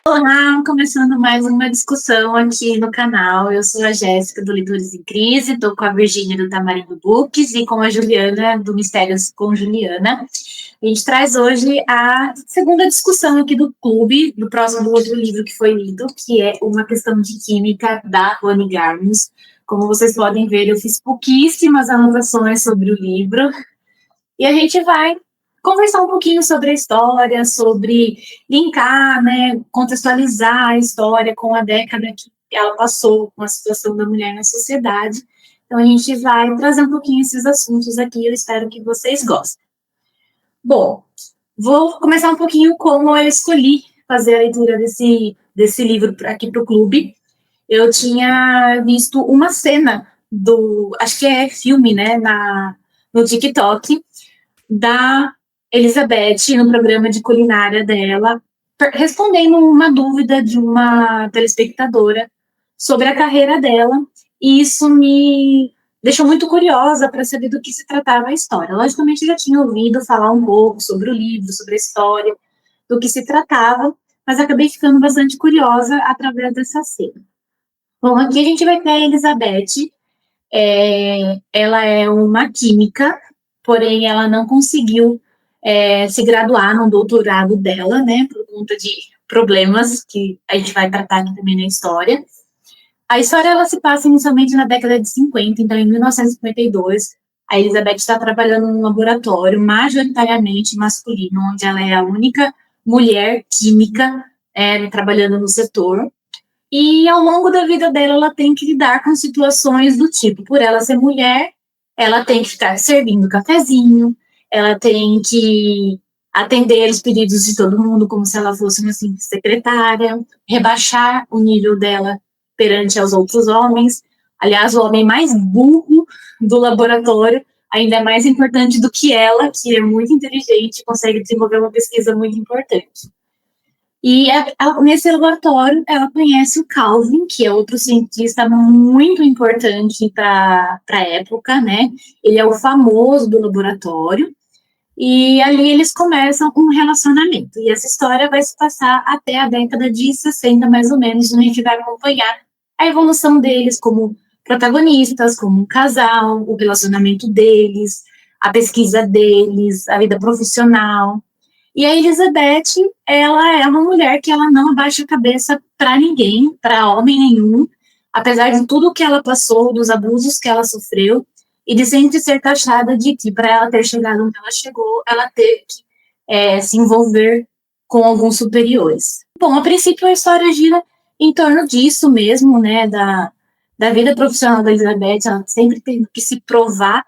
Olá, começando mais uma discussão aqui no canal. Eu sou a Jéssica do Leitores em Crise, estou com a Virgínia do Tamarindo Books e com a Juliana do Mistérios com Juliana. A gente traz hoje a segunda discussão aqui do clube, do próximo outro livro que foi lido, que é Uma Questão de Química, da Rony Garmus. Como vocês podem ver, eu fiz pouquíssimas anotações sobre o livro e a gente vai conversar um pouquinho sobre a história, sobre linkar, né, contextualizar a história com a década que ela passou, com a situação da mulher na sociedade. Então, a gente vai trazer um pouquinho esses assuntos aqui, eu espero que vocês gostem. Bom, vou começar um pouquinho como eu escolhi fazer a leitura desse livro aqui para o clube. Eu tinha visto uma cena acho que é filme, né, no TikTok, da Elizabeth no programa de culinária dela, respondendo uma dúvida de uma telespectadora sobre a carreira dela, e isso me deixou muito curiosa para saber do que se tratava a história. Logicamente, eu já tinha ouvido falar um pouco sobre o livro, sobre a história, do que se tratava, mas acabei ficando bastante curiosa através dessa cena. Bom, aqui a gente vai ter a Elizabeth. Ela é uma química, porém ela não conseguiu se graduar no doutorado dela, né, por conta de problemas que a gente vai tratar aqui também na história. A história ela se passa inicialmente na década de 50, então em 1952, a Elizabeth está trabalhando num laboratório majoritariamente masculino, onde ela é a única mulher química trabalhando no setor. E ao longo da vida dela, ela tem que lidar com situações do tipo, por ela ser mulher, ela tem que ficar servindo cafezinho, ela tem que atender os pedidos de todo mundo como se ela fosse uma simples secretária, rebaixar o nível dela perante aos outros homens. Aliás, o homem mais burro do laboratório ainda é mais importante do que ela, que é muito inteligente e consegue desenvolver uma pesquisa muito importante. E nesse laboratório, ela conhece o Calvin, que é outro cientista muito importante para a época, né? Ele é o famoso do laboratório. E ali eles começam um relacionamento. E essa história vai se passar até a década de 60, mais ou menos, onde a gente vai acompanhar a evolução deles como protagonistas, como um casal, o relacionamento deles, a pesquisa deles, a vida profissional. E a Elizabeth, ela é uma mulher que ela não abaixa a cabeça para ninguém, para homem nenhum, apesar de tudo que ela passou, dos abusos que ela sofreu, e de sempre ser taxada de que, para ela ter chegado onde ela chegou, ela teve que se envolver com alguns superiores. Bom, a princípio a história gira em torno disso mesmo, né, da vida profissional da Elizabeth, ela sempre tendo que se provar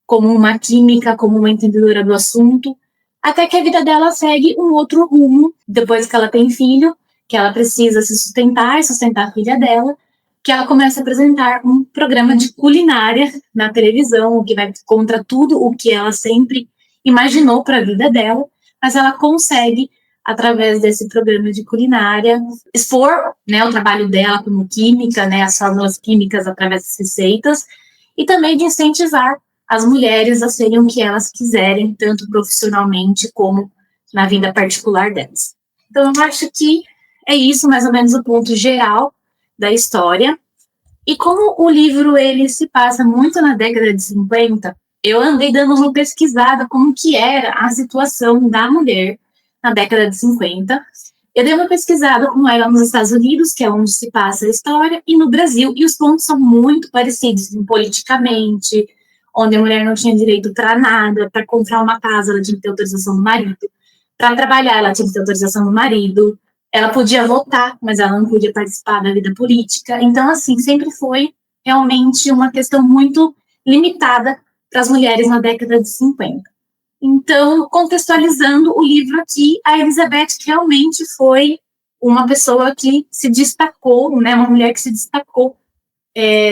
como uma química, como uma entendedora do assunto, até que a vida dela segue um outro rumo, depois que ela tem filho, que ela precisa se sustentar e sustentar a filha dela, que ela começa a apresentar um programa de culinária na televisão, que vai contra tudo o que ela sempre imaginou para a vida dela, mas ela consegue, através desse programa de culinária, expor, né, o trabalho dela como química, né, as fórmulas químicas através das receitas, e também de incentivar as mulheres a serem o que elas quiserem, tanto profissionalmente como na vida particular delas. Então, eu acho que é isso, mais ou menos, o ponto geral da história. E como o livro ele se passa muito na década de 50, eu andei dando uma pesquisada como que era a situação da mulher na década de 50. Eu dei uma pesquisada como era nos Estados Unidos, que é onde se passa a história, e no Brasil, e os pontos são muito parecidos politicamente, onde a mulher não tinha direito para nada, para comprar uma casa ela tinha que ter autorização do marido, para trabalhar ela tinha que ter autorização do marido, ela podia votar, mas ela não podia participar da vida política. Então, assim, sempre foi realmente uma questão muito limitada para as mulheres na década de 50. Então, contextualizando o livro aqui, a Elizabeth realmente foi uma pessoa que se destacou, né, uma mulher que se destacou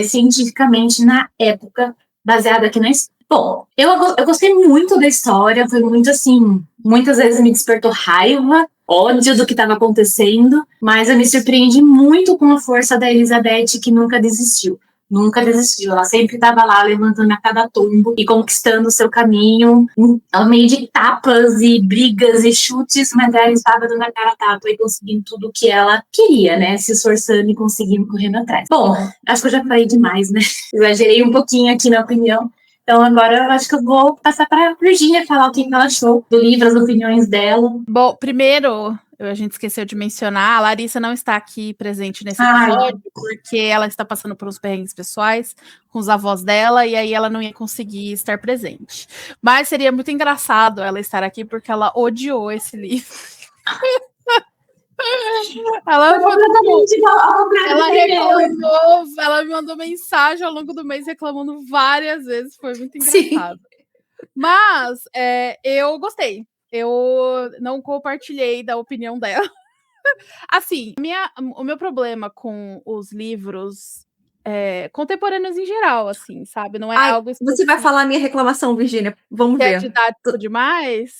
cientificamente na época, baseada aqui na história. Bom, eu gostei muito da história, foi muito assim, muitas vezes me despertou raiva, ódio do que estava acontecendo, mas eu me surpreendi muito com a força da Elizabeth, que nunca desistiu. Nunca desistiu, ela sempre estava lá levantando a cada tombo e conquistando o seu caminho, ao meio de tapas e brigas e chutes, mas ela estava dando a cara a tapa e conseguindo tudo o que ela queria, né? Se esforçando e conseguindo correndo atrás. Bom, acho que eu já falei demais, né? Exagerei um pouquinho aqui na opinião. Então agora eu acho que eu vou passar para a Virgínia falar o que ela achou do livro, as opiniões dela. Bom, primeiro, a gente esqueceu de mencionar, a Larissa não está aqui presente nesse episódio, porque ela está passando por uns perrengues pessoais com os avós dela, e aí ela não ia conseguir estar presente. Mas seria muito engraçado ela estar aqui, porque ela odiou esse livro. Ela reclamou, ela me mandou mensagem ao longo do mês reclamando várias vezes, foi muito engraçado. Sim. Mas eu gostei. Eu não compartilhei da opinião dela. Assim, o meu problema com os livros contemporâneos em geral, assim, sabe? Não é algo específico. Você vai falar a minha reclamação, Virgínia? Vamos ver. É didático demais?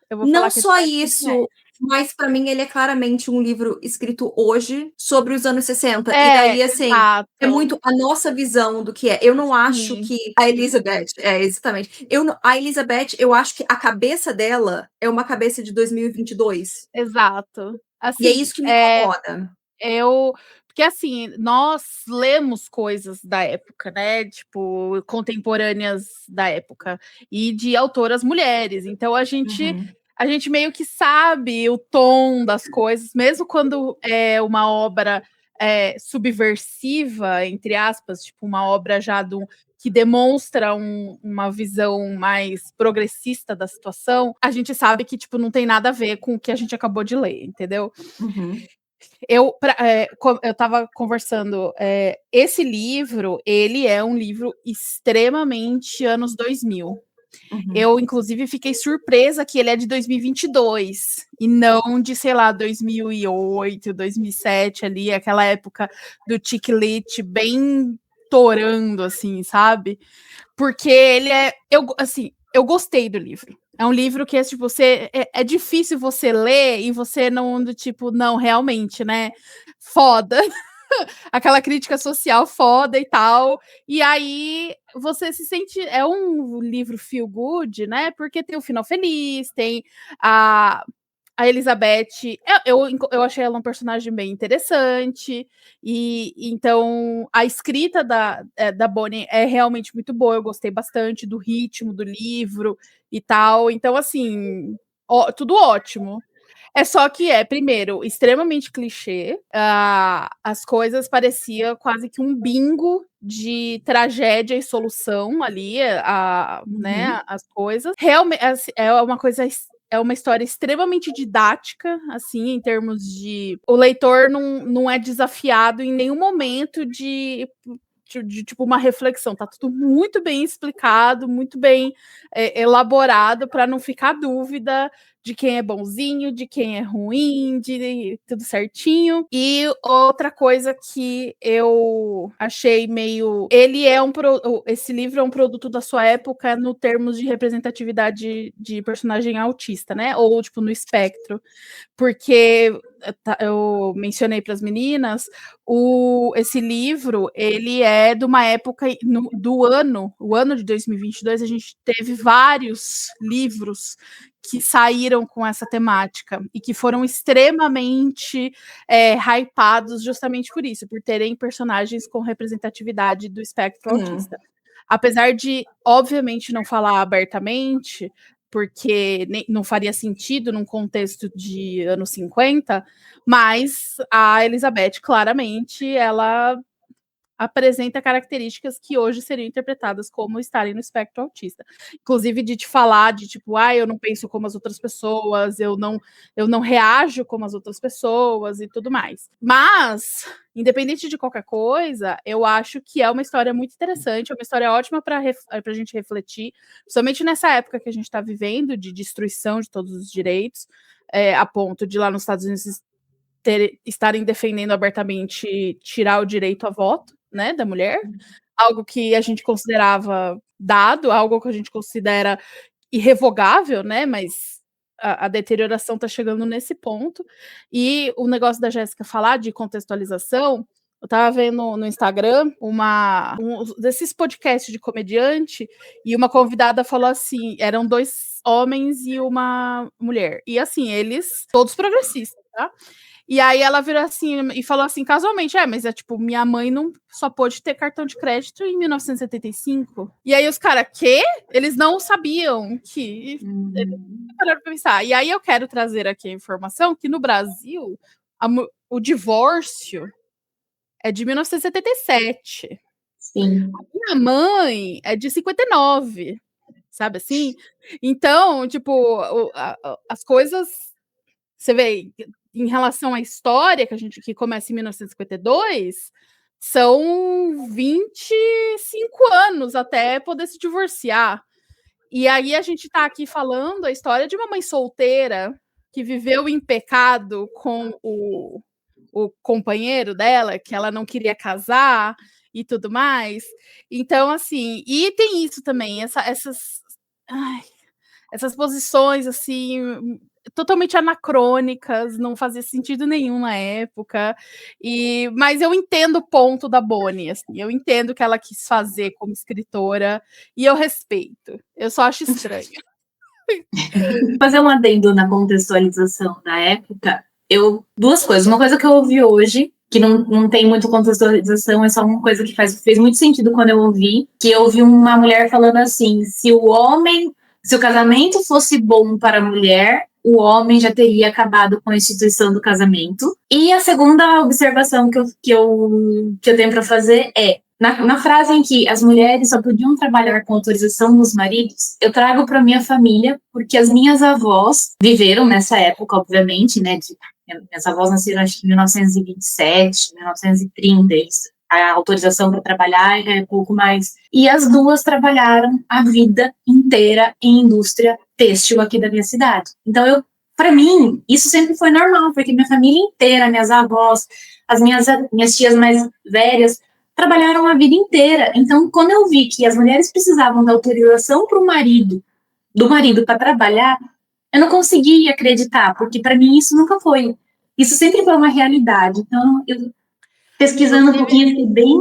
Eu vou falar não só isso, demais. Mas para mim ele é claramente um livro escrito hoje sobre os anos 60. E daí, assim, exato. É muito a nossa visão do que é. Eu não acho que a Elizabeth, exatamente. A Elizabeth, eu acho que a cabeça dela é uma cabeça de 2022. Exato. Assim, e é isso que me incomoda. Porque assim, nós lemos coisas da época, né? Tipo, contemporâneas da época. E de autoras mulheres. Então a gente meio que sabe o tom das coisas, mesmo quando é uma obra subversiva, entre aspas, tipo uma obra já que demonstra uma visão mais progressista da situação, a gente sabe que tipo, não tem nada a ver com o que a gente acabou de ler, entendeu? Eu estava conversando, esse livro, ele é um livro extremamente anos 2000. Eu, inclusive, fiquei surpresa que ele é de 2022 e não de, sei lá, 2008, 2007 ali, aquela época do chick lit bem torando, assim, sabe? Porque ele eu gostei do livro. É um livro que tipo, é difícil você ler e você não, do tipo, não, realmente, né? Foda. Aquela crítica social foda e tal. E aí você se sente. É um livro feel good, né? Porque tem o final feliz, tem a Elizabeth. Eu achei ela um personagem bem interessante. E então a escrita da Bonnie é realmente muito boa. Eu gostei bastante do ritmo do livro e tal. Então, assim, tudo ótimo. É só que primeiro, extremamente clichê. As coisas pareciam quase que um bingo de tragédia e solução ali, né, as coisas. Realmente, é uma história extremamente didática, assim, em termos de... O leitor não é desafiado em nenhum momento de tipo uma reflexão, tá tudo muito bem explicado, muito bem elaborado para não ficar dúvida de quem é bonzinho, de quem é ruim, de tudo certinho. E outra coisa que eu achei meio... Esse livro é um produto da sua época no termos de representatividade de personagem autista, né? Ou, tipo, no espectro. Porque eu mencionei para as meninas, esse livro, ele é de uma época o ano de 2022, a gente teve vários livros que saíram com essa temática e que foram extremamente hypados justamente por isso, por terem personagens com representatividade do espectro autista. Apesar de, obviamente, não falar abertamente, porque não faria sentido num contexto de anos 50, mas a Elizabeth, claramente, ela apresenta características que hoje seriam interpretadas como estarem no espectro autista. Inclusive de te falar de tipo, eu não penso como as outras pessoas, eu não reajo como as outras pessoas e tudo mais. Mas, independente de qualquer coisa, eu acho que é uma história muito interessante, é uma história ótima para a gente refletir, principalmente nessa época que a gente está vivendo, de destruição de todos os direitos, a ponto de lá nos Estados Unidos estarem defendendo abertamente tirar o direito a voto, né, da mulher, algo que a gente considerava dado, algo que a gente considera irrevogável, né, mas a deterioração está chegando nesse ponto. E o negócio da Jéssica falar de contextualização, Eu tava vendo no Instagram um desses podcasts de comediante, e uma convidada falou assim, eram 2 homens e uma mulher. E assim, eles, todos progressistas, tá? E aí ela virou assim e falou assim, casualmente, mas é tipo, minha mãe não só pôde ter cartão de crédito em 1975. E aí os caras, quê? Eles não sabiam que... Para pensar. E aí eu quero trazer aqui a informação que no Brasil, o divórcio é de 1977. Sim. A minha mãe é de 59, sabe assim? Então, tipo, as coisas... Você vê, em relação à história, que começa em 1952, são 25 anos até poder se divorciar. E aí a gente está aqui falando a história de uma mãe solteira que viveu em pecado com o companheiro dela, que ela não queria casar e tudo mais. Então, assim, e tem isso também, essas posições, assim, totalmente anacrônicas, não fazia sentido nenhum na época, mas eu entendo o ponto da Bonnie, assim, eu entendo o que ela quis fazer como escritora, e eu respeito, eu só acho estranho. Fazer um adendo na contextualização da época, duas coisas, uma coisa que eu ouvi hoje, que não tem muito contextualização, é só uma coisa que fez muito sentido quando eu ouvi, que eu ouvi uma mulher falando assim, se o casamento fosse bom para a mulher, o homem já teria acabado com a instituição do casamento. E a segunda observação que eu tenho para fazer é, na frase em que as mulheres só podiam trabalhar com autorização dos maridos, eu trago para minha família, porque as minhas avós viveram nessa época, obviamente, né? Minhas avós nasceram, acho que em 1927, 1930, isso. A autorização para trabalhar é pouco mais. E as duas trabalharam a vida inteira em indústria têxtil aqui da minha cidade. Então, para mim, isso sempre foi normal, porque minha família inteira, minhas avós, as minhas tias mais velhas, trabalharam a vida inteira. Então, quando eu vi que as mulheres precisavam da autorização do marido para trabalhar, eu não conseguia acreditar, porque para mim isso nunca foi. Isso sempre foi uma realidade. Então, pesquisando um pouquinho, fiquei bem...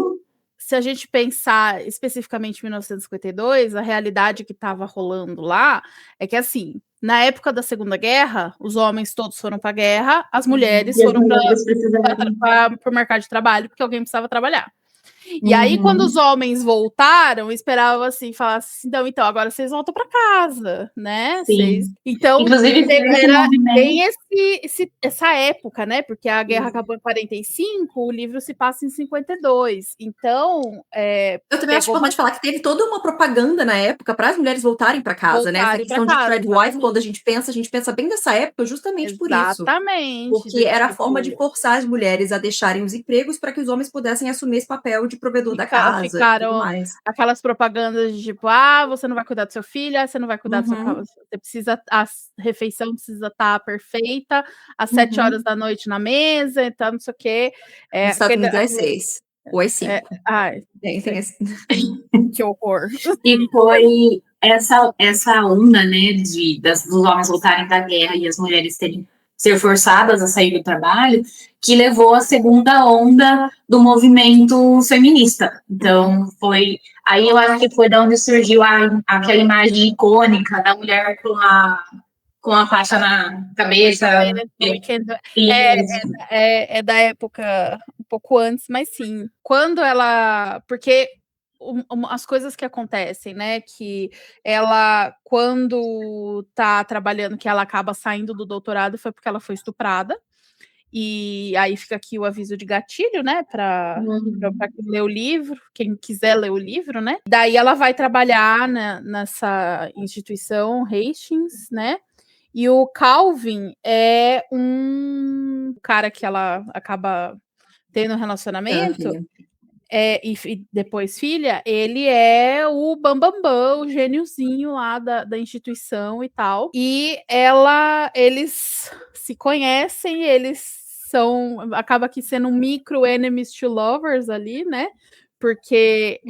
Se a gente pensar especificamente em 1952, a realidade que estava rolando lá é que, assim, na época da Segunda Guerra, os homens todos foram para a guerra, as mulheres foram para o mercado de trabalho, porque alguém precisava trabalhar. E aí, quando os homens voltaram, esperavam assim, falavam assim, então, agora vocês voltam para casa, né? Então, inclusive, era bem essa época, né? Porque a guerra acabou em 45, o livro se passa em 52. Então, eu também acho importante falar que teve toda uma propaganda na época para as mulheres voltarem para casa, né? Essa questão de threadwife, quando a gente pensa bem dessa época justamente por isso. Exatamente. Porque era a forma de forçar as mulheres a deixarem os empregos para que os homens pudessem assumir esse papel de provedor da casa. Ficaram aquelas propagandas de tipo, você não vai cuidar do seu filho, você não vai cuidar do seu filho, você precisa, a refeição precisa estar perfeita, às 7 horas da noite na mesa, então não sei o quê. Nos Estados Unidos é 6, ou é 5. Tem esse... Que horror. E foi essa onda, né, dos homens voltarem da guerra e as mulheres ser forçadas a sair do trabalho, que levou à segunda onda do movimento feminista. Então, aí eu acho que foi da onde surgiu aquela imagem icônica da mulher com a faixa na cabeça. É da época um pouco antes, mas sim. Porque as coisas que acontecem, né, que ela, quando tá trabalhando, que ela acaba saindo do doutorado, foi porque ela foi estuprada, e aí fica aqui o aviso de gatilho, né, para quem ler o livro, quem quiser ler o livro, né, daí ela vai trabalhar nessa instituição Hastings, né, e o Calvin é um cara que ela acaba tendo um relacionamento, e depois filha, ele é o bambambam, o gêniozinho lá da instituição e tal. E eles se conhecem, acaba aqui sendo um micro enemies to lovers ali, né? Porque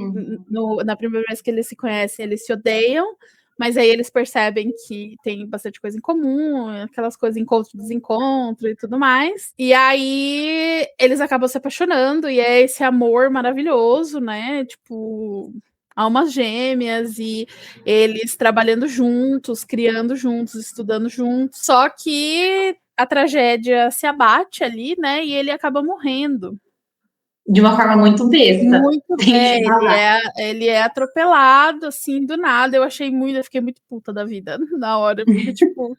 na primeira vez que eles se conhecem, eles se odeiam, mas aí eles percebem que tem bastante coisa em comum, aquelas coisas, encontro, desencontro e tudo mais. E aí eles acabam se apaixonando, e é esse amor maravilhoso, né? Tipo, almas gêmeas, e eles trabalhando juntos, criando juntos, estudando juntos. Só que a tragédia se abate ali, né? E ele acaba morrendo. De uma forma muito besta. Muito bem, ele é atropelado, assim, do nada. Eu fiquei muito puta da vida na hora, porque, tipo,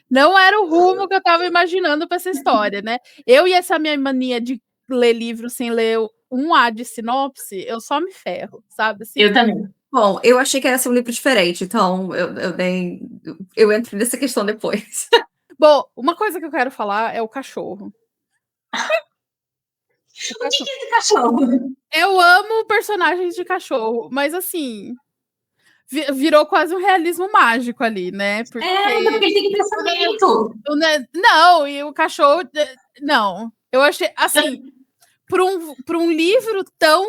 não era o rumo que eu tava imaginando pra essa história, né? Eu e essa minha mania de ler livro sem ler um A de sinopse, eu só me ferro, sabe? Assim, eu também. Bom, eu achei que era ser um livro diferente, então eu entro nessa questão depois. Bom, uma coisa que eu quero falar é o cachorro. O que é esse cachorro? Eu amo personagens de cachorro, mas assim, virou quase um realismo mágico ali, né? Porque ele tem pensamento. Não, e o cachorro... Não, eu achei, assim, para um livro tão,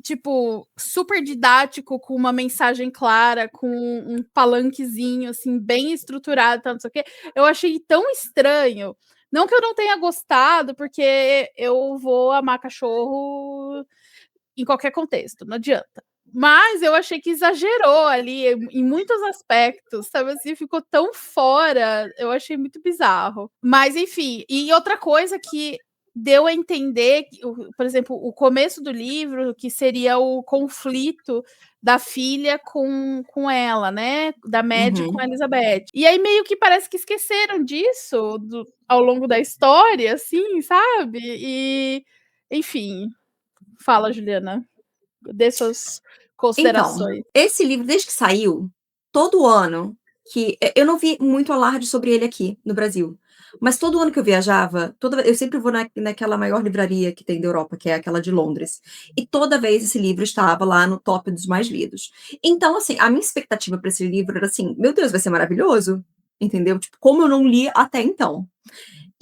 tipo, super didático, com uma mensagem clara, com um palanquezinho, assim, bem estruturado, não sei o quê, eu achei tão estranho. Não que eu não tenha gostado, porque eu vou amar cachorro em qualquer contexto, não adianta. Mas eu achei que exagerou ali em muitos aspectos, sabe assim, ficou tão fora, eu achei muito bizarro. Mas enfim, e outra coisa que deu a entender, por exemplo, o começo do livro, que seria o conflito da filha com ela, né? Da Maddie com a Elizabeth. E aí meio que parece que esqueceram disso ao longo da história, assim, sabe? E, enfim, fala, Juliana, dê suas considerações. Então, esse livro, desde que saiu, todo ano, que eu não vi muito alarde sobre ele aqui no Brasil, mas todo ano que eu viajava, eu sempre vou naquela maior livraria que tem da Europa, que é aquela de Londres, e toda vez esse livro estava lá no top dos mais lidos. Então, assim, a minha expectativa para esse livro era assim, meu Deus, vai ser maravilhoso, entendeu? Tipo, como eu não li até então.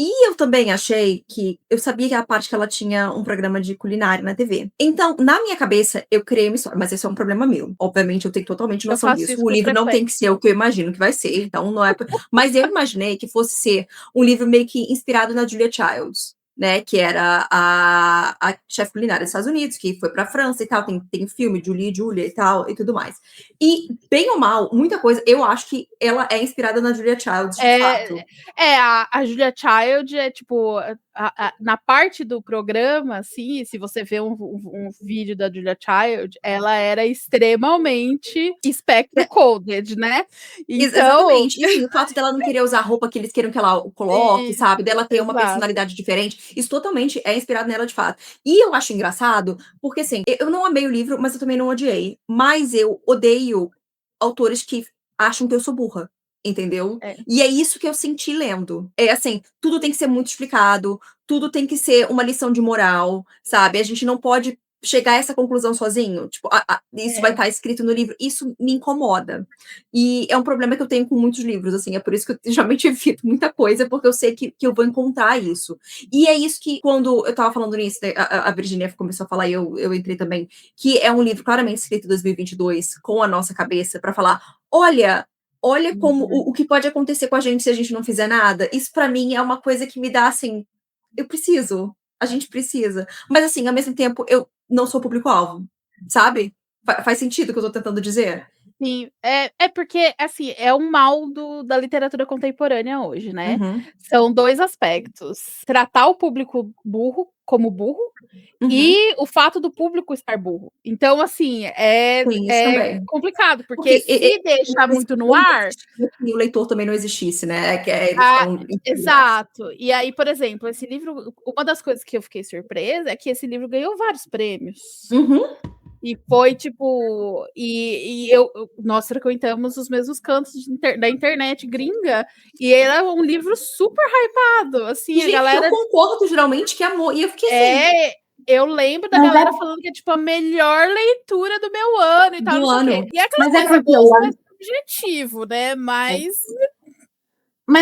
E eu também achei que eu sabia que a parte que ela tinha um programa de culinária na TV. Então, na minha cabeça, eu criei uma história, mas esse é um problema meu. Obviamente, eu tenho totalmente noção disso. O livro não tem que ser o que eu imagino que vai ser, então não é. Mas eu imaginei que fosse ser um livro meio que inspirado na Julia Childs, né, que era a chefe culinária dos Estados Unidos, que foi pra França e tal, tem filme, Julie e Julia e tal, e tudo mais. E, bem ou mal, muita coisa, eu acho que ela é inspirada na Julia Childs, de fato. A Julia Child é, tipo, na parte do programa, assim, se você vê um vídeo da Julia Child, ela era extremamente spectrum-coded, né? Então... Exatamente. E assim, o fato dela não querer usar roupa que eles queiram que ela coloque, sabe? Dela ter uma personalidade diferente, isso totalmente é inspirado nela de fato. E eu acho engraçado, porque assim, eu não amei o livro, mas eu também não odiei. Mas eu odeio autores que acham que eu sou burra. Entendeu? E é isso que eu senti lendo. É assim, tudo tem que ser muito explicado, tudo tem que ser uma lição de moral, sabe? A gente não pode chegar a essa conclusão sozinho. Tipo, isso vai estar escrito no livro. Isso me incomoda. E é um problema que eu tenho com muitos livros, assim. É por isso que eu geralmente evito muita coisa, porque eu sei que eu vou encontrar isso. E é isso que, quando eu tava falando nisso, a Virginia começou a falar e eu entrei também, que é um livro claramente escrito em 2022, com a nossa cabeça, para falar, olha como o que pode acontecer com a gente se a gente não fizer nada. Isso para mim é uma coisa que me dá assim, a gente precisa. Mas assim, ao mesmo tempo, eu não sou público-alvo, sabe? Faz sentido o que eu tô tentando dizer? Sim, é porque, assim, é um mal da literatura contemporânea hoje, né? São dois aspectos. Tratar o público burro como burro e o fato do público estar burro. Então, assim, é complicado, porque se deixar muito no ar... o leitor também não existisse, né? Exato. E aí, por exemplo, esse livro... Uma das coisas que eu fiquei surpresa é que esse livro ganhou vários prêmios. E foi, tipo... nós frequentamos os mesmos cantos da internet gringa, e era um livro super hypado, assim, gente, a galera... Eu concordo, geralmente, que amor. E eu fiquei assim... Eu lembro da galera falando que é, tipo, a melhor leitura do meu ano e tal, não sei o quê. E aquela coisa é subjetivo, né? Mas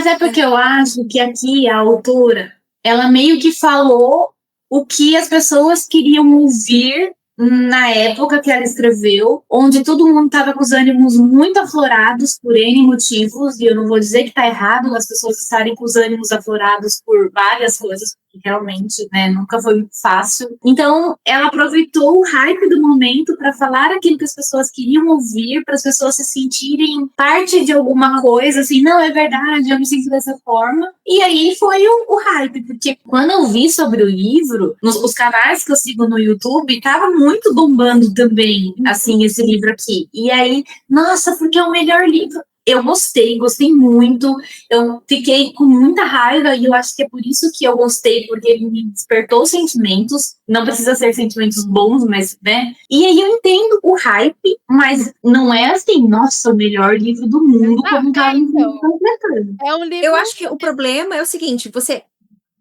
é porque eu acho que aqui a autora, ela meio que falou o que as pessoas queriam ouvir na época que ela escreveu, onde todo mundo estava com os ânimos muito aflorados por N motivos, e eu não vou dizer que está errado as pessoas estarem com os ânimos aflorados por várias coisas, porque realmente, né, nunca foi fácil. Então, ela aproveitou o hype do momento para falar aquilo que as pessoas queriam ouvir, para as pessoas se sentirem parte de alguma coisa, assim, não, é verdade, eu me sinto dessa forma. E aí foi o hype, porque quando eu vi sobre o livro, os canais que eu sigo no YouTube, tava muito bombando também, assim, esse livro aqui. E aí, nossa, porque é o melhor livro. Eu gostei muito, eu fiquei com muita raiva e eu acho que é por isso que eu gostei, porque ele me despertou sentimentos, não precisa ser sentimentos bons, mas, né? E aí eu entendo o hype, mas não é assim, nossa, o melhor livro do mundo, como tá completando. É um livro... Eu acho que o problema é o seguinte,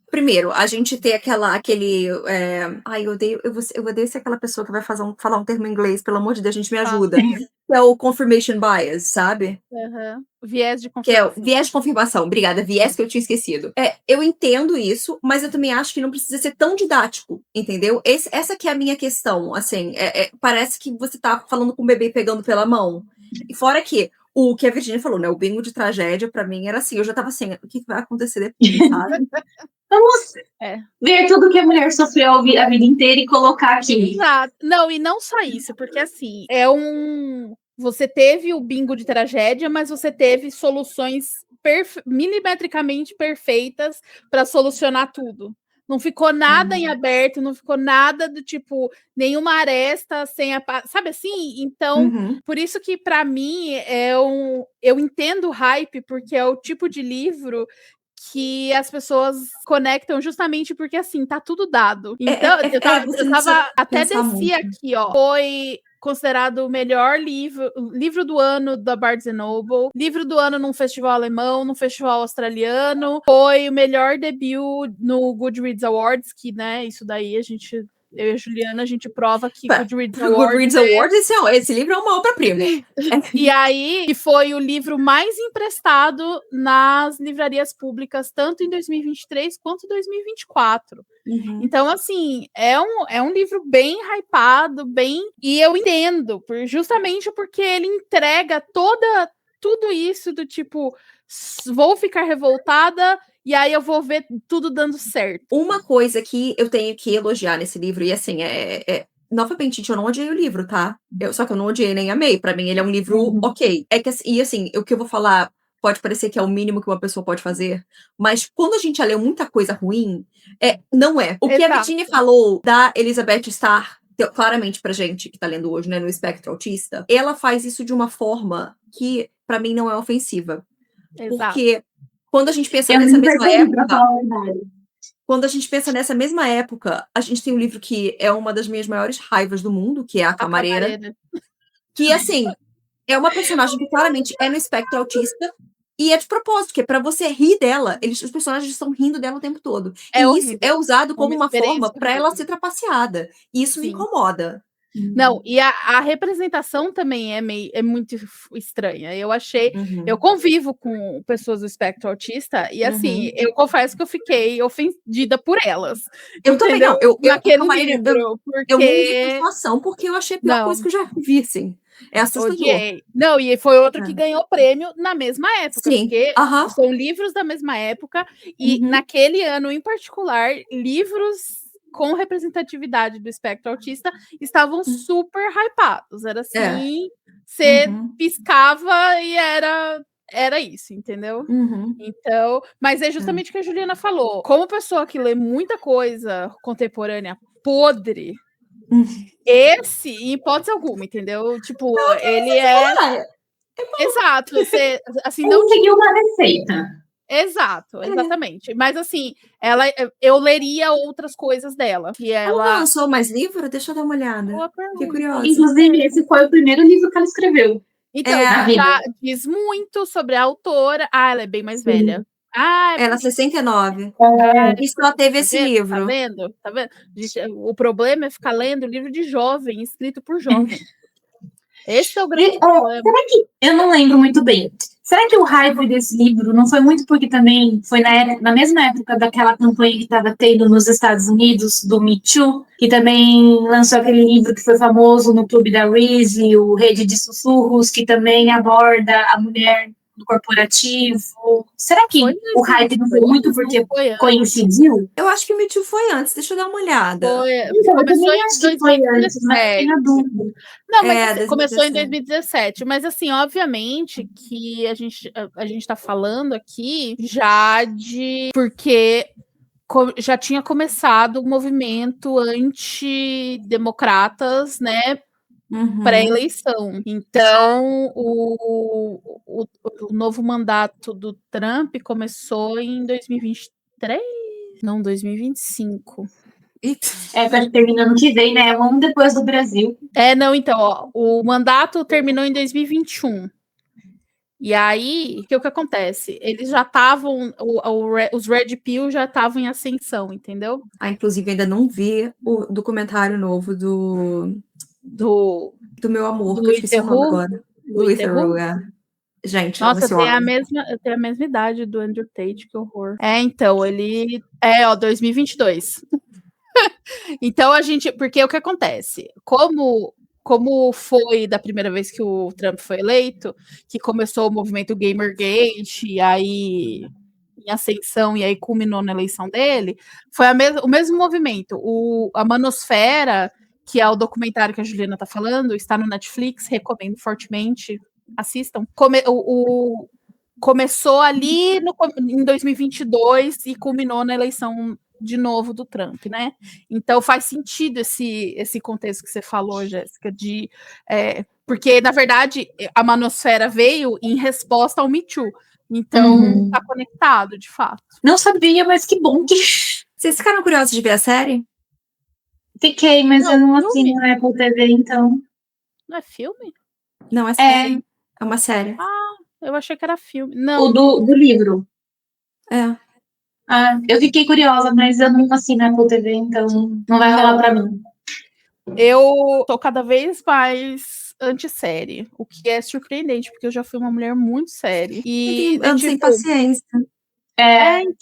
primeiro, a gente tem aquele. Ai, eu odeio ser aquela pessoa que vai falar um termo em inglês, pelo amor de Deus, a gente me ajuda. Que é o confirmation bias, sabe? Viés de confirmação. Que é o viés de confirmação, obrigada, viés que eu tinha esquecido. Eu entendo isso, mas eu também acho que não precisa ser tão didático, entendeu? Essa que é a minha questão, assim, parece que você tá falando com o bebê pegando pela mão. E fora que o que a Virginia falou, né? O bingo de tragédia, pra mim, era assim, eu já tava assim, o que vai acontecer depois, sabe? Vamos ver tudo que a mulher sofreu a vida inteira e colocar aqui. Exato. Não, e não só isso, porque assim, você teve o bingo de tragédia, mas você teve soluções milimetricamente perfeitas para solucionar tudo. Não ficou nada em aberto, não ficou nada do tipo, nenhuma aresta sem sabe assim? Então, por isso que para mim eu entendo o hype, porque é o tipo de livro que as pessoas conectam justamente porque, assim, tá tudo dado. Então, eu tava até desci aqui, ó. Foi considerado o melhor livro do ano da Barnes & Noble, livro do ano num festival alemão, num festival australiano, foi o melhor debut no Goodreads Awards, que, né, isso daí eu e a Juliana, a gente prova que Goodreads Awards esse livro é uma obra-prima. E aí, foi o livro mais emprestado nas livrarias públicas, tanto em 2023 quanto em 2024. Então, assim, é um livro bem hypado, e eu entendo, justamente porque ele entrega tudo isso do tipo, vou ficar revoltada e aí eu vou ver tudo dando certo. Uma coisa que eu tenho que elogiar nesse livro, e assim, novamente, eu não odiei o livro, tá? Só que eu não odiei nem amei. Pra mim, ele é um livro ok. E assim, o que eu vou falar pode parecer que é o mínimo que uma pessoa pode fazer, mas quando a gente já leu muita coisa ruim, não é. O que a Virginia falou da Elizabeth Starr, claramente pra gente que tá lendo hoje, né, no espectro autista, ela faz isso de uma forma que, pra mim, não é ofensiva. Porque quando a gente pensa nessa mesma época... Quando a gente pensa nessa mesma época, a gente tem um livro que é uma das minhas maiores raivas do mundo, que é A Camareira. Que, assim, é uma personagem que claramente é no espectro autista e é de propósito, que é pra você rir dela. Os personagens estão rindo dela o tempo todo. Isso é usado como uma forma pra ela ser trapaceada. E isso me incomoda. Não, e a representação também é muito estranha. Eu achei, eu convivo com pessoas do espectro autista e assim, eu confesso que eu fiquei ofendida por elas. Eu também não. Naquele livro, eu morri de situação porque eu achei a pior coisa que eu já vi, assim. É assustador. Odiei. Não, e foi outro que ganhou prêmio na mesma época, porque são livros da mesma época e naquele ano em particular, livros com representatividade do espectro autista estavam super hypados. Era assim, você piscava e era isso, entendeu? Então, mas é justamente o que a Juliana falou. Como pessoa que lê muita coisa contemporânea podre, esse, em hipótese alguma, entendeu? Tipo, ele exato, você assim, não seguiu uma receita. Exato, exatamente. Mas assim, eu leria outras coisas dela. Que ela lançou mais livro? Deixa eu dar uma olhada. Fiquei curiosa. Inclusive, esse foi o primeiro livro que ela escreveu. Então, já diz muito sobre a autora. Ela é bem mais velha. Ela é 69. E só teve esse livro. Tá vendo? Tá vendo? O problema é ficar lendo livro de jovem, escrito por jovem. Esse é o grande problema. Será que eu não lembro muito bem? Será que o hype desse livro não foi muito porque também foi na mesma época daquela campanha que estava tendo nos Estados Unidos, do Me Too, que também lançou aquele livro que foi famoso no Clube da Reese, o Rede de Sussurros, que também aborda a mulher do corporativo. Será que o hype não foi muito porque coincidiu? Eu acho que o Me Too foi antes, deixa eu dar uma olhada. Então, eu também acho que foi antes, mas tenho dúvida. Não, mas assim, começou em 2017, mas assim, obviamente que a gente tá falando aqui já de... Porque já tinha começado o movimento antidemocratas, né, pré-eleição. Então, o novo mandato do Trump começou em 2023? Não, 2025. Tá terminando que vem, né? Um ano depois do Brasil. Não, então, ó, o mandato terminou em 2021. E aí, o que acontece? Eles já estavam, os Red Pill já estavam em ascensão, entendeu? Inclusive, ainda não vi o documentário novo do meu amor, do que eu esqueci o nome agora. Louis Theroux, Gente, nossa, eu tenho a mesma idade do Andrew Tate, que horror. Então, ele... 2022. Então, porque o que acontece? Como foi da primeira vez que o Trump foi eleito, que começou o movimento Gamergate, e aí em ascensão, e aí culminou na eleição dele, foi o mesmo movimento. A Manosfera, que é o documentário que a Juliana está falando, está no Netflix, recomendo fortemente, assistam. Começou ali em 2022 e culminou na eleição de novo do Trump, né? Então faz sentido esse contexto que você falou, Jéssica, porque, na verdade, a Manosfera veio em resposta ao Me Too. Então, tá conectado, de fato. Não sabia, mas que bom que... Vocês ficaram curiosos de ver a série? Fiquei, mas eu não assino na Apple TV, então... Não é filme? Não, é série. É uma série. Eu achei que era filme. Não. O do livro. É. Eu fiquei curiosa, mas eu não assino na Apple TV, então não vai rolar pra mim. Eu tô cada vez mais anti-série, o que é surpreendente, porque eu já fui uma mulher muito séria. E eu sem paciência.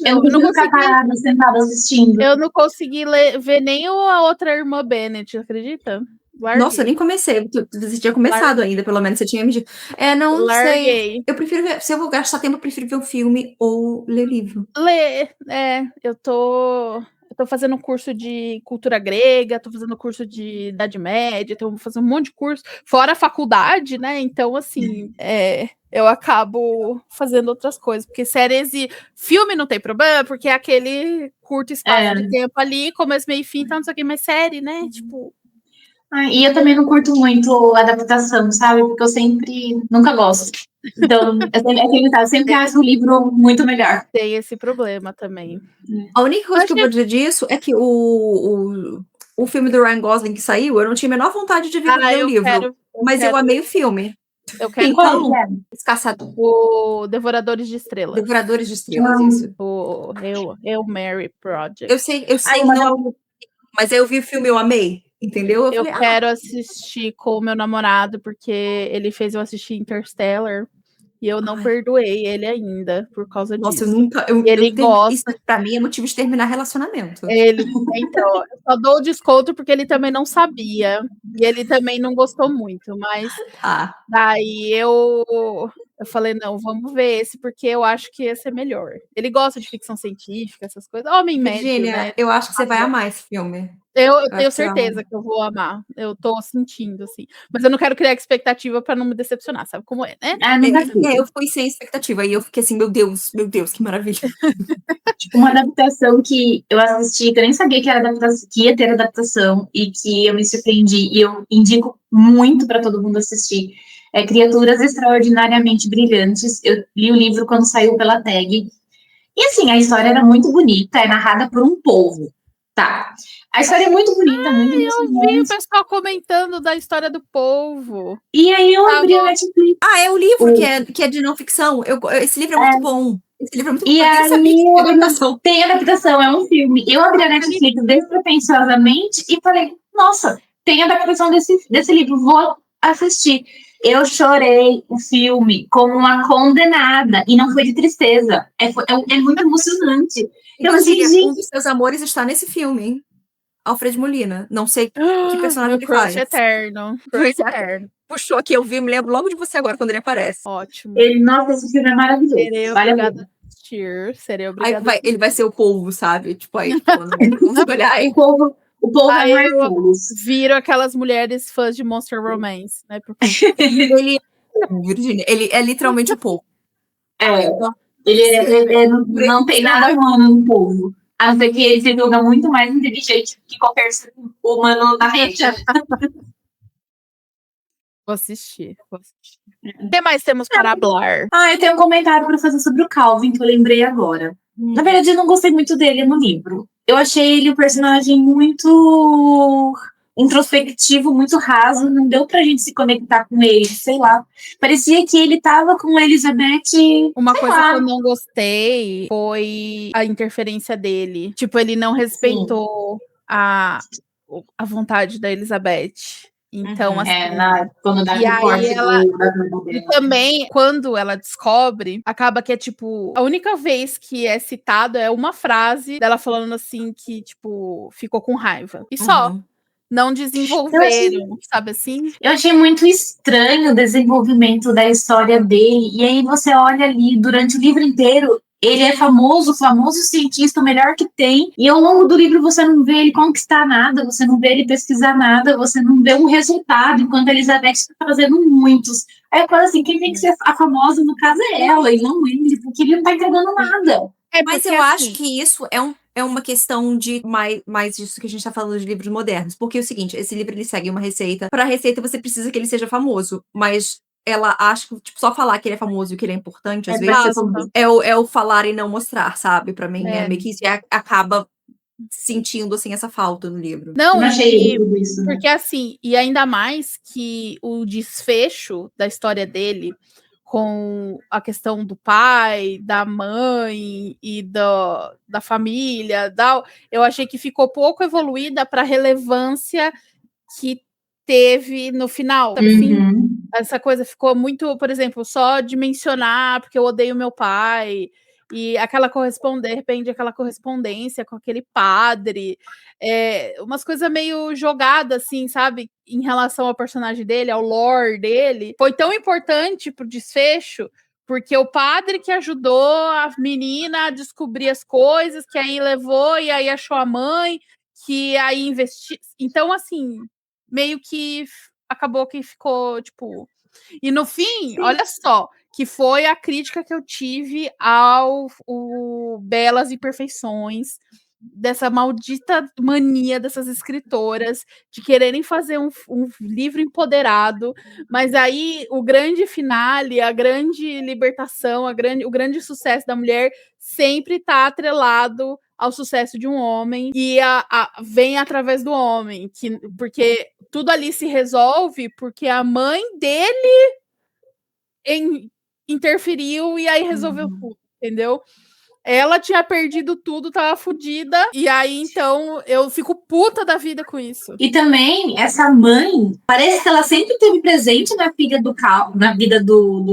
Eu não consigo ficar parada, sentada assistindo. Eu não consegui ver nem a outra irmã Bennett, acredita? Larguei. Nossa, eu nem comecei. Você tinha começado ainda, pelo menos você tinha me dito. Não sei. Eu prefiro ver. Se eu vou gastar tempo, eu prefiro ver um filme ou ler livro. Eu tô fazendo um curso de cultura grega, tô fazendo curso de Idade Média, tô fazendo um monte de curso, fora a faculdade, né? Então, assim, eu acabo fazendo outras coisas, porque séries e filme não tem problema, porque é aquele curto espaço de tempo ali, começo, meio e fim, então não sei o que, mas série, né? Tipo... E eu também não curto muito adaptação, sabe? Porque eu nunca gosto. Então, eu sempre acho o livro muito melhor. Tem esse problema também. A única coisa que eu vou dizer disso é que o filme do Ryan Gosling que saiu, eu não tinha a menor vontade de ver o livro. Mas eu amei o filme. Eu quero Caçador. O Devoradores de Estrelas. Devoradores de Estrelas, isso. O Mary Project. Eu sei, mas eu vi o filme, eu amei. Entendeu? Eu quero assistir com o meu namorado, porque ele fez eu assistir Interstellar e eu não perdoei ele ainda por causa disso. Nossa, eu nunca. Ele gosta. Isso pra mim é motivo de terminar relacionamento. Então, eu só dou o desconto porque ele também não sabia. E ele também não gostou muito, mas daí eu falei, não, vamos ver esse, porque eu acho que esse é melhor. Ele gosta de ficção científica, essas coisas. Homem médio, né? Eu acho que você vai amar esse filme. Eu tenho certeza que eu vou amar. Eu tô sentindo, assim. Mas eu não quero criar expectativa pra não me decepcionar, sabe como é, né? Eu fui sem expectativa. E eu fiquei assim, meu Deus, que maravilha. Tipo, uma adaptação que eu assisti, que eu nem sabia que ia ter adaptação, e que eu me surpreendi, e eu indico muito pra todo mundo assistir. Criaturas Extraordinariamente Brilhantes. Eu li o livro quando saiu pela Tag. E assim, a história era muito bonita, é narrada por um polvo. Tá. A história é muito bonita, muito emocionante. Eu vi o pessoal comentando da história do polvo. E aí eu abri a Netflix. É o livro que é de não ficção. Esse livro é muito bom. Esse livro é muito bom. E aí tem adaptação, é um filme. Eu abri a Netflix despretensiosamente e falei, nossa, tem adaptação desse livro, vou assistir. Eu chorei o filme como uma condenada, e não foi de tristeza. É muito emocionante. Eu assim, Um dos seus amores está nesse filme, hein? Alfred Molina. Não sei que personagem meu ele crush faz. eterno. Crush eterno. Puxou aqui, eu vi, me lembro logo de você agora, quando ele aparece. Ótimo. Nossa, esse filme é maravilhoso. Serei obrigada a assistir. Serei obrigada aí ele vai ser o polvo, sabe? Tipo, aí, vamos olhar aí. O povo aí é eu viro aquelas mulheres fãs de Monster Romance, né? Ele Virginia, ele é literalmente o povo. Ele não tem nada humano no povo. A não ser que ele se julga muito mais inteligente que qualquer ser humano na rede. Vou assistir. O que mais temos para falar? Eu tenho um comentário para fazer sobre o Calvin, que eu lembrei agora. Na verdade, eu não gostei muito dele no livro. Eu achei ele um personagem muito introspectivo, muito raso. Não deu pra gente se conectar com ele, sei lá. Parecia que ele tava com a Elizabeth. Uma coisa que eu não gostei foi a interferência dele. Tipo, ele não respeitou a vontade da Elizabeth. Então, assim. Quando dá e aí ela. E também, quando ela descobre, acaba que é tipo. A única vez que é citado é uma frase dela falando assim que, tipo, ficou com raiva. E só. Não desenvolveram, sabe assim? Eu achei muito estranho o desenvolvimento da história dele. E aí você olha ali, durante o livro inteiro, ele é famoso cientista, o melhor que tem. E ao longo do livro você não vê ele conquistar nada, você não vê ele pesquisar nada, você não vê um resultado, enquanto a Elizabeth está fazendo muitos. Aí eu falo assim, quem tem que ser a famosa, no caso, é ela, e não ele, porque ele não está entregando nada. Mas eu acho que isso é uma questão de mais disso que a gente tá falando de livros modernos. Porque é o seguinte, esse livro ele segue uma receita. Para a receita você precisa que ele seja famoso. Mas ela acha que tipo, só falar que ele é famoso e que ele é importante, às vezes é o falar e não mostrar, sabe? Pra mim é meio que isso acaba sentindo assim essa falta no livro. Não, isso, porque assim, e ainda mais que o desfecho da história dele com a questão do pai, da mãe e da família, eu achei que ficou pouco evoluída para a relevância que teve no final. Sabe assim? Essa coisa ficou muito, por exemplo, só de mencionar porque eu odeio meu pai. E aquela de repente, aquela correspondência com aquele padre, umas coisas meio jogadas, assim, sabe? Em relação ao personagem dele, ao lore dele. Foi tão importante pro desfecho, porque o padre que ajudou a menina a descobrir as coisas, que aí levou e aí achou a mãe, que aí investiu. Então, assim, meio que acabou que ficou, tipo... E no fim, olha só, que foi a crítica que eu tive ao Belas Imperfeições, dessa maldita mania dessas escritoras de quererem fazer um livro empoderado, mas aí o grande finale, a grande libertação, o grande sucesso da mulher sempre está atrelado ao sucesso de um homem e vem através do homem, porque tudo ali se resolve porque a mãe dele interferiu e aí resolveu tudo, entendeu? Ela tinha perdido tudo, tava fodida, e aí então eu fico puta da vida com isso. E também, essa mãe, parece que ela sempre esteve presente na vida do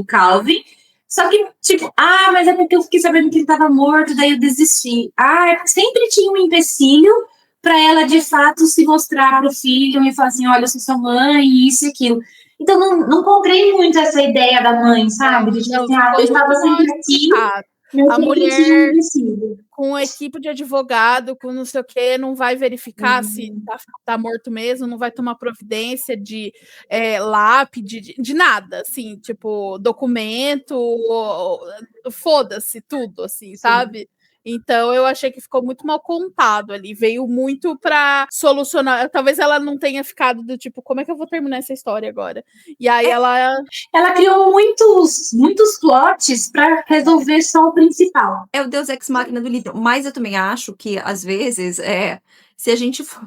Calvin, só que, tipo, mas é porque eu fiquei sabendo que ele estava morto, daí eu desisti. Sempre tinha um empecilho para ela, de fato, se mostrar pro filho e falar assim, olha, eu sou sua mãe, isso e aquilo. Então, não comprei muito essa ideia da mãe, sabe? De, tipo, eu estava sempre aqui, a mulher com uma equipe de advogado, com não sei o que, não vai verificar se tá morto mesmo, não vai tomar providência de lápide, de nada, assim, tipo, documento, foda-se, tudo, assim, sabe? Então, eu achei que ficou muito mal contado ali. Veio muito para solucionar. Talvez ela não tenha ficado do tipo, como é que eu vou terminar essa história agora? E aí ela criou muitos plots para resolver só o principal. É o Deus Ex Machina do livro. Mas eu também acho que, às vezes, se a gente for...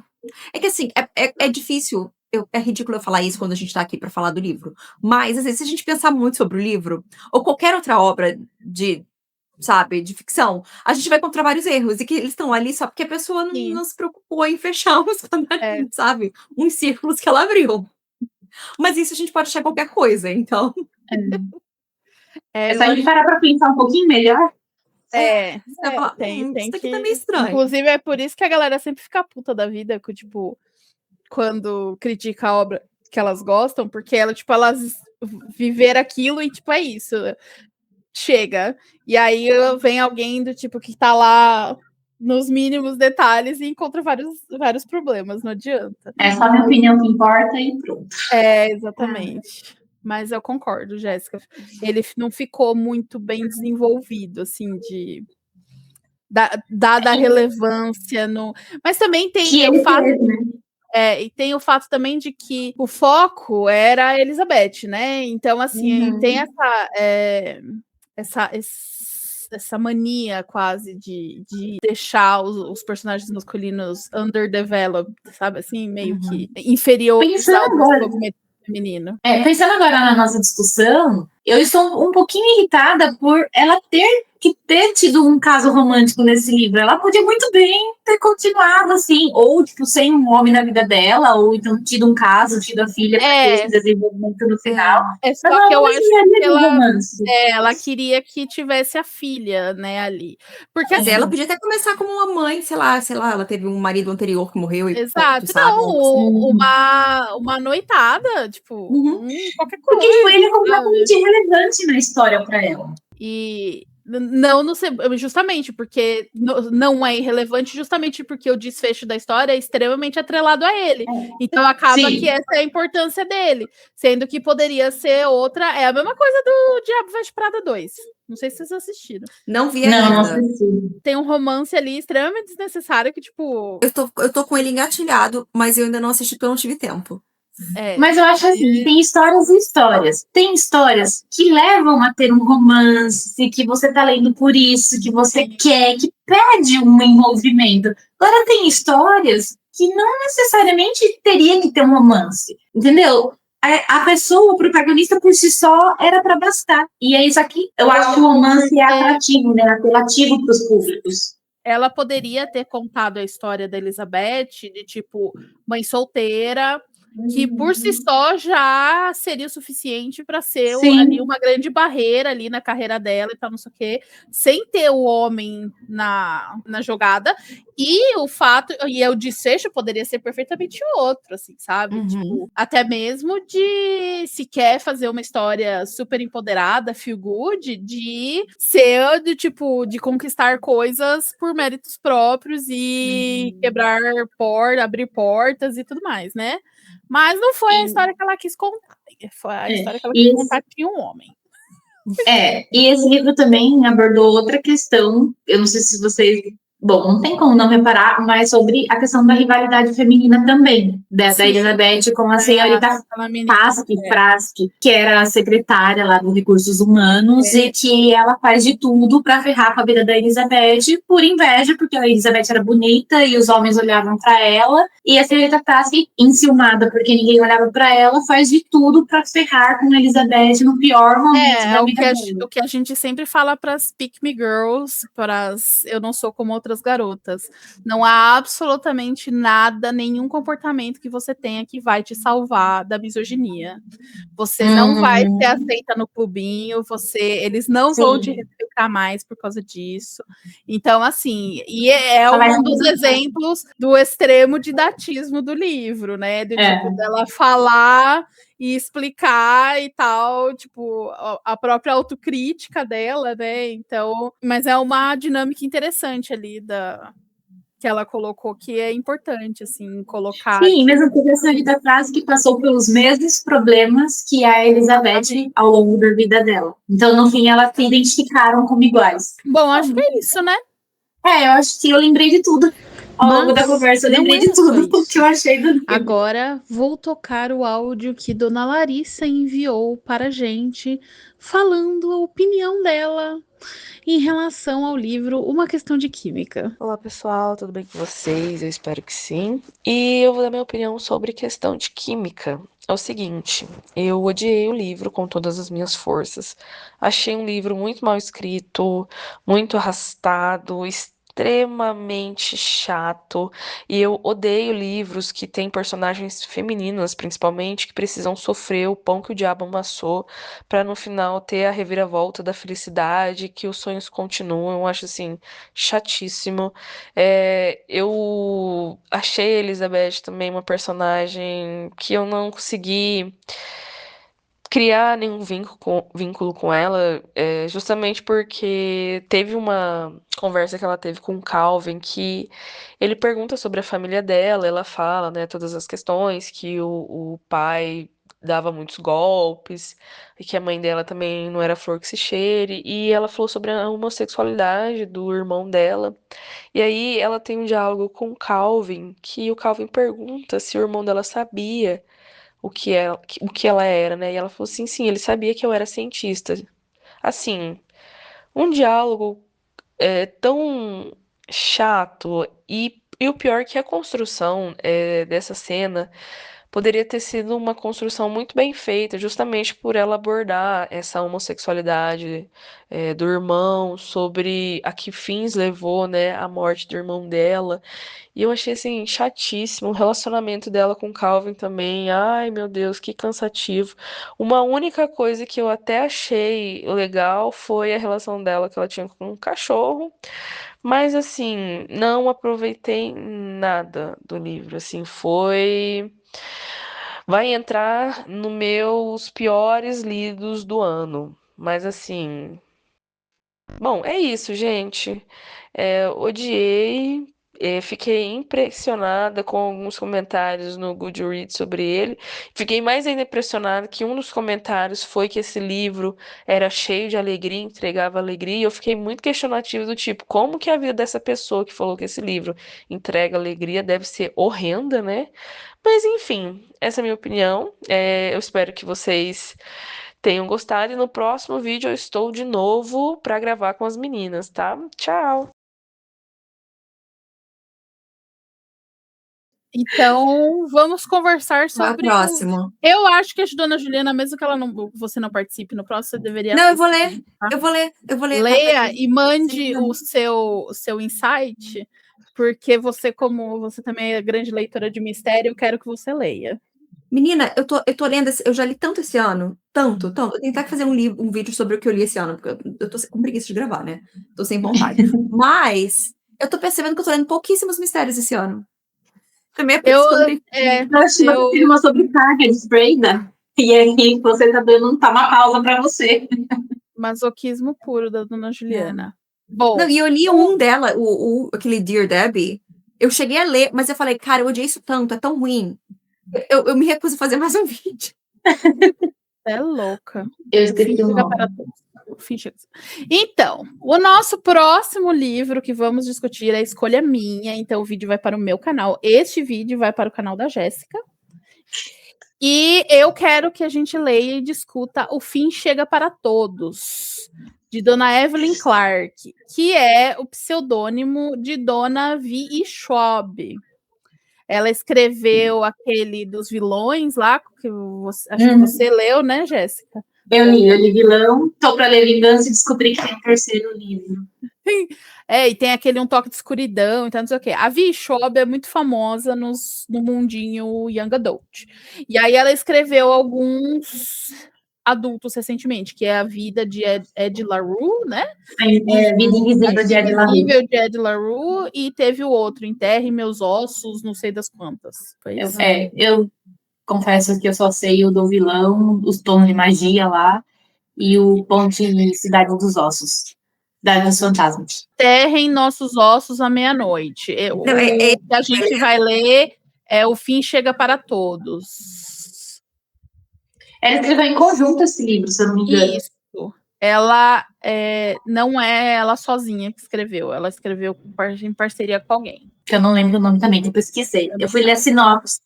É que, assim, é difícil... É ridículo eu falar isso quando a gente tá aqui para falar do livro. Mas, às vezes, se a gente pensar muito sobre o livro, ou qualquer outra obra de ficção, a gente vai encontrar vários erros, e que eles estão ali só porque a pessoa não se preocupou em fechar uns, sabe? Uns círculos que ela abriu. Mas isso a gente pode achar qualquer coisa, então. É só a gente parar pra pensar um pouquinho melhor. Tem isso aqui que... tá meio estranho. Inclusive, é por isso que a galera sempre fica puta da vida, que, tipo, quando critica a obra que elas gostam, porque elas viveram aquilo e, tipo, é isso. Chega. E aí vem alguém do tipo que tá lá nos mínimos detalhes e encontra vários problemas, não adianta. É só a minha opinião que importa e pronto. Exatamente. Mas eu concordo, Jéssica. Ele não ficou muito bem desenvolvido, assim, dada a relevância no. Mas também tem o fato. E tem o fato também de que o foco era a Elizabeth, né? Então, assim, tem essa mania quase de deixar os personagens masculinos underdeveloped, sabe? Assim, meio que inferiores ao desenvolvimento feminino. Pensando agora na nossa discussão, eu estou um pouquinho irritada por ela ter tido um caso romântico nesse livro. Ela podia muito bem ter continuado assim, ou tipo, sem um homem na vida dela, ou então tido um caso, tido a filha para ter esse desenvolvimento no final. Só que eu acho que ela queria que tivesse a filha, né, ali. Porque assim, ela podia até começar como uma mãe, sei lá, ela teve um marido anterior que morreu e exato, uma noitada, tipo, qualquer coisa. Porque ele é completamente irrelevante na história para ela. E não justamente porque não é irrelevante, justamente porque o desfecho da história é extremamente atrelado a ele. Então acaba que essa é a importância dele, sendo que poderia ser outra. É a mesma coisa do Diabo Veste Prada 2. Não sei se vocês assistiram. Não vi ainda. Não assisti. Tem um romance ali extremamente desnecessário que, tipo... Eu tô com ele engatilhado, mas eu ainda não assisti porque eu não tive tempo. Mas eu acho assim, tem histórias e histórias. Tem histórias que levam a ter um romance, que você tá lendo por isso, que você quer, que pede um envolvimento. Agora tem histórias que não necessariamente teria que ter um romance, entendeu? A pessoa, o protagonista por si só era para bastar. E é isso aqui. Eu acho que o romance é atrativo, né? Apelativo para os públicos. Ela poderia ter contado a história da Elizabeth, de tipo, mãe solteira, que por si só já seria o suficiente para ser ali uma grande barreira ali na carreira dela e tal, não sei o quê, sem ter o homem na jogada, e o fato, e o desfecho poderia ser perfeitamente outro, assim, sabe? Tipo, até mesmo de se quer fazer uma história super empoderada, feel good, de ser de conquistar coisas por méritos próprios e quebrar abrir portas e tudo mais, né? Mas não foi a história que ela quis contar. Foi a história que ela quis contar de um homem. E esse livro também abordou outra questão. Eu não sei se vocês... Bom, não tem como não reparar, mas sobre a questão da rivalidade feminina também, da Elizabeth com a senhorita Prask, que era a secretária lá dos Recursos Humanos, e que ela faz de tudo para ferrar com a vida da Elizabeth por inveja, porque a Elizabeth era bonita e os homens olhavam para ela, e a senhorita Prask, enciumada porque ninguém olhava para ela, faz de tudo para ferrar com a Elizabeth no pior momento da vida dela. O que a gente sempre fala para as Pick Me Girls, para as Eu Não Sou Como Outras Garotas. Não há absolutamente nada, nenhum comportamento que você tenha que vai te salvar da misoginia. Você não vai ser aceita no clubinho, eles não vão te respeitar mais por causa disso. Então, assim, e é um dos exemplos do extremo didatismo do livro, né? Tipo, dela falar e explicar e tal, tipo, a própria autocrítica dela, né? Então, mas é uma dinâmica interessante ali que ela colocou, que é importante, assim, colocar. Sim, mesmo porque a senhorita Prask que passou pelos mesmos problemas que a Elizabeth ao longo da vida dela. Então, no fim, elas se identificaram como iguais. Bom, acho que é isso, né? Eu acho que eu lembrei de tudo. Ao longo da conversa, eu lembrei de tudo que eu achei do livro. Agora, vou tocar o áudio que Dona Larissa enviou para a gente, falando a opinião dela em relação ao livro Uma Questão de Química. Olá, pessoal, tudo bem com vocês? Eu espero que sim. E eu vou dar minha opinião sobre Questão de Química. É o seguinte, eu odiei o livro com todas as minhas forças. Achei um livro muito mal escrito, muito arrastado, extremamente chato, e eu odeio livros que têm personagens femininas, principalmente, que precisam sofrer o pão que o diabo amassou para no final ter a reviravolta da felicidade, que os sonhos continuam. Eu acho assim chatíssimo. Eu achei a Elizabeth também uma personagem que eu não consegui criar nenhum vínculo com ela, justamente porque teve uma conversa que ela teve com o Calvin, que ele pergunta sobre a família dela, ela fala, né, todas as questões, que o pai dava muitos golpes, e que a mãe dela também não era flor que se cheire, e ela falou sobre a homossexualidade do irmão dela, e aí ela tem um diálogo com o Calvin, que o Calvin pergunta se o irmão dela sabia o que ela era, né? E ela falou assim, sim, ele sabia que eu era cientista. Assim, um diálogo tão chato e o pior é que a construção dessa cena poderia ter sido uma construção muito bem feita, justamente por ela abordar essa homossexualidade do irmão, sobre a que fins levou, né, a morte do irmão dela. E eu achei assim chatíssimo o relacionamento dela com o Calvin também. Ai, meu Deus, que cansativo. Uma única coisa que eu até achei legal foi a relação dela que ela tinha com o cachorro, mas assim, não aproveitei nada do livro, assim, vai entrar no meus piores lidos do ano. Mas assim, bom, é isso, gente. Odiei, fiquei impressionada com alguns comentários no Goodreads sobre ele. Fiquei mais ainda impressionada que um dos comentários foi que esse livro era cheio de alegria, entregava alegria. E eu fiquei muito questionativa do tipo, como que a vida dessa pessoa que falou que esse livro entrega alegria deve ser horrenda, né? Mas enfim, essa é a minha opinião. Eu espero que vocês tenham gostado e no próximo vídeo eu estou de novo para gravar com as meninas, tá? Tchau! Então, vamos conversar sobre. Próximo. Eu acho que a Dona Juliana, mesmo que você não participe no próximo, você deveria. Não, eu vou ler. Tá? Eu vou ler. Leia e mande o seu insight, porque você, como você também é grande leitora de mistério, eu quero que você leia. Menina, eu tô lendo, eu já li tanto esse ano, tanto. Eu tenho que fazer um vídeo sobre o que eu li esse ano, porque eu tô com preguiça de gravar, né? Tô sem vontade. Mas eu tô percebendo que eu tô lendo pouquíssimos mistérios esse ano. Também é sobre... Eu acho que você tem uma sobrecarga de Brenda, e aí você tá dando uma pausa pra você. Masoquismo puro da Dona Juliana. Bom, não, e eu li um dela, aquele Dear Debbie, eu cheguei a ler, mas eu falei, cara, eu odiei isso tanto, é tão ruim. Eu me recuso a fazer mais um vídeo. É louca. Eu esqueci o nome. Então, o nosso próximo livro que vamos discutir é a escolha minha. Então, o vídeo vai para o meu canal. Este vídeo vai para o canal da Jéssica. E eu quero que a gente leia e discuta O Fim Chega para Todos, de Dona Evelyn Clark, que é o pseudônimo de Dona V.E. Schwab. Ela escreveu aquele dos vilões lá, que acho que você leu, né, Jéssica? Eu li Vilão, tô para ler Vingança e descobri que tem um terceiro livro. E tem aquele Um Toque de Escuridão, então não sei o quê. A Vi Schwab é muito famosa no mundinho Young Adult. E aí ela escreveu alguns adultos recentemente, que é A Vida de Ed LaRue, né? Vida Invisível de Ed LaRue. De Ed LaRue, e teve o outro, Enterre Meus Ossos, não sei das quantas. Foi isso? Eu confesso que eu só sei o do vilão, os tons de magia lá, e o Ponte Cidade dos Ossos. Cidade dos Fantasmas. Enterrem Nossos Ossos à Meia-Noite. O que a gente vai ler é O Fim Chega para Todos. Ela escreveu em conjunto esse livro, se eu não me engano. Isso. Ela não é ela sozinha que escreveu. Ela escreveu em parceria com alguém. Que eu não lembro o nome também, depois esqueci. Eu fui ler a sinopse.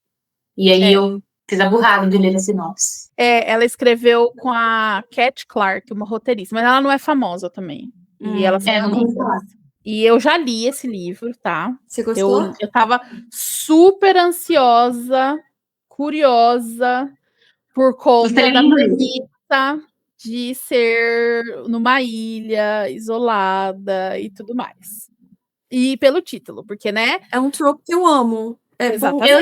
E aí eu fiz a burrada de ler a sinopse. Ela escreveu com a Cat Clark, uma roteirista. Mas ela não é famosa também. E ela E eu já li esse livro, tá? Você gostou? Eu tava super ansiosa, curiosa, por conta da premissa de ser numa ilha isolada e tudo mais. E pelo título, porque, né? É um trope que eu amo. Exatamente. Eu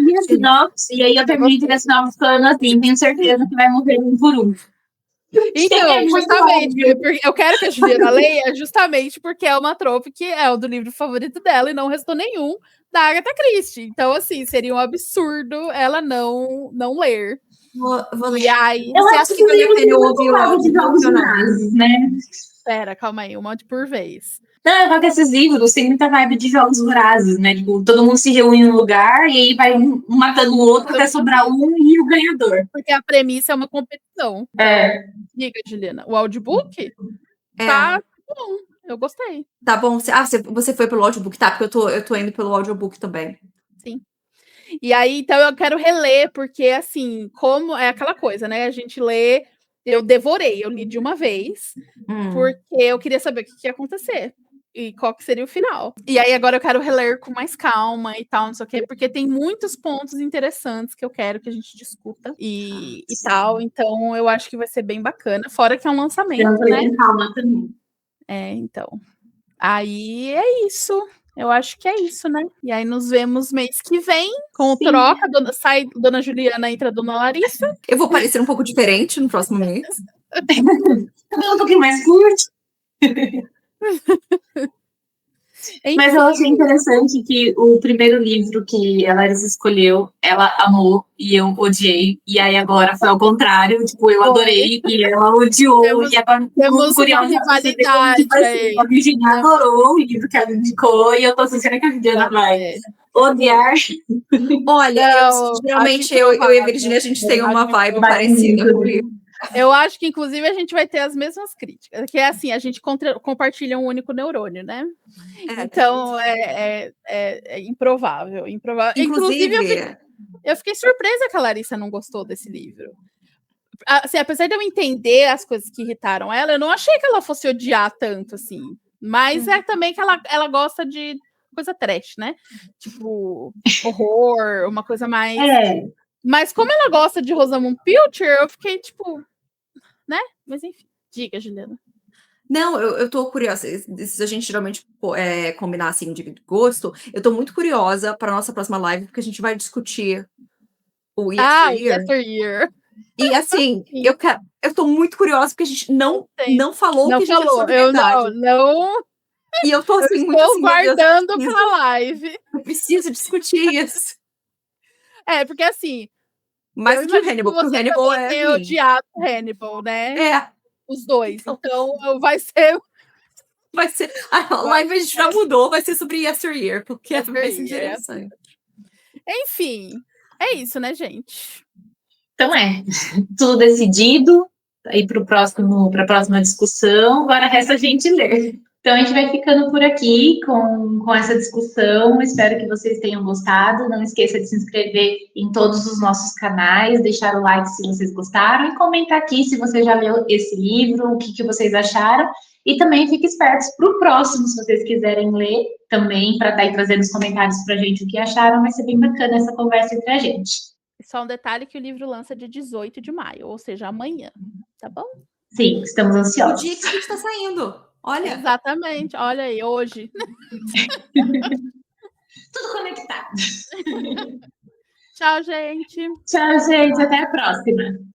li a sinopse, e aí eu terminei de ler a sinopse falando assim, tenho certeza que vai morrer um por um. Então, justamente, eu quero que a Juliana leia justamente porque é uma trope que é o do livro favorito dela e não restou nenhum da Agatha Christie. Então, assim, seria um absurdo ela não ler. Vou ler. E aí, eu acho que vale a pena eu ouvir o áudio de jogos vorazes, né? Espera, calma aí, um monte por vez. Não, eu falo que esses livros têm muita vibe de jogos vorazes, né? Tipo, todo mundo se reúne em um lugar e aí vai um matando o outro até sobrar um e o ganhador. Porque a premissa é uma competição. É. Diga, Juliana, o audiobook tá bom, eu gostei. Tá bom. Você foi pelo audiobook, tá? Porque eu tô indo pelo audiobook também. Sim. E aí, então, eu quero reler, porque, assim, como é aquela coisa, né? A gente lê, eu devorei, eu li de uma vez, porque eu queria saber o que ia acontecer e qual que seria o final. E aí, agora eu quero reler com mais calma e tal, não sei o quê, porque tem muitos pontos interessantes que eu quero que a gente discuta e tal. Então, eu acho que vai ser bem bacana, fora que é um lançamento, né? Calma também. Então. Aí é isso. Eu acho que é isso, né? E aí nos vemos mês que vem com o troca. Sai Dona Juliana, entra Dona Larissa. Eu vou parecer um pouco diferente no próximo mês. Um pouquinho mais curto. Mas eu achei interessante que o primeiro livro que a Larissa escolheu, ela amou e eu odiei. E aí agora foi ao contrário, tipo, eu adorei e ela odiou. E agora temos uma rivalidade. A Virginia adorou o livro que ela indicou e eu tô sentindo que a Virginia vai odiar. Olha, geralmente eu e a Virginia, a gente tem uma vibe parecida com o livro. Eu acho que, inclusive, a gente vai ter as mesmas críticas. Que é assim, a gente compartilha um único neurônio, né? Então, é improvável. Inclusive, eu fiquei surpresa que a Larissa não gostou desse livro. Assim, apesar de eu entender as coisas que irritaram ela, eu não achei que ela fosse odiar tanto, assim. Mas é também que ela gosta de coisa trash, né? Tipo, horror, uma coisa mais... Mas como ela gosta de Rosamund Pilcher, eu fiquei, tipo... Né? Mas enfim, diga, Juliana. Não, eu tô curiosa. Se a gente geralmente combinar assim de gosto, eu tô muito curiosa para nossa próxima live, porque a gente vai discutir o Yesteryear. E assim, eu tô muito curiosa, porque a gente não falou o que a gente achou de verdade. Não. E eu tô assim, muito assim, guardando pra live. Eu preciso discutir isso. Porque assim. Mais que o Hannibal, porque o Hannibal é odiado o Hannibal, né? Os dois. Então vai ser. A live a gente já mudou, vai ser sobre Yesteryear, porque vai ser interessante. Enfim, é isso, né, gente? Então tudo decidido aí para a próxima discussão. Agora resta a gente ler. Então a gente vai ficando por aqui com essa discussão. Espero que vocês tenham gostado. Não esqueça de se inscrever em todos os nossos canais, deixar o like se vocês gostaram e comentar aqui se você já leu esse livro, o que vocês acharam. E também fique espertos para o próximo, se vocês quiserem ler também, para estar aí trazendo os comentários para a gente o que acharam. Vai ser bem bacana essa conversa entre a gente. Só um detalhe que o livro lança dia 18 de maio, ou seja, amanhã, tá bom? Sim, estamos ansiosos. O dia que a gente está saindo. Olha. Exatamente, olha aí, hoje. Tudo conectado. Tchau, gente. Tchau, gente. Até a próxima.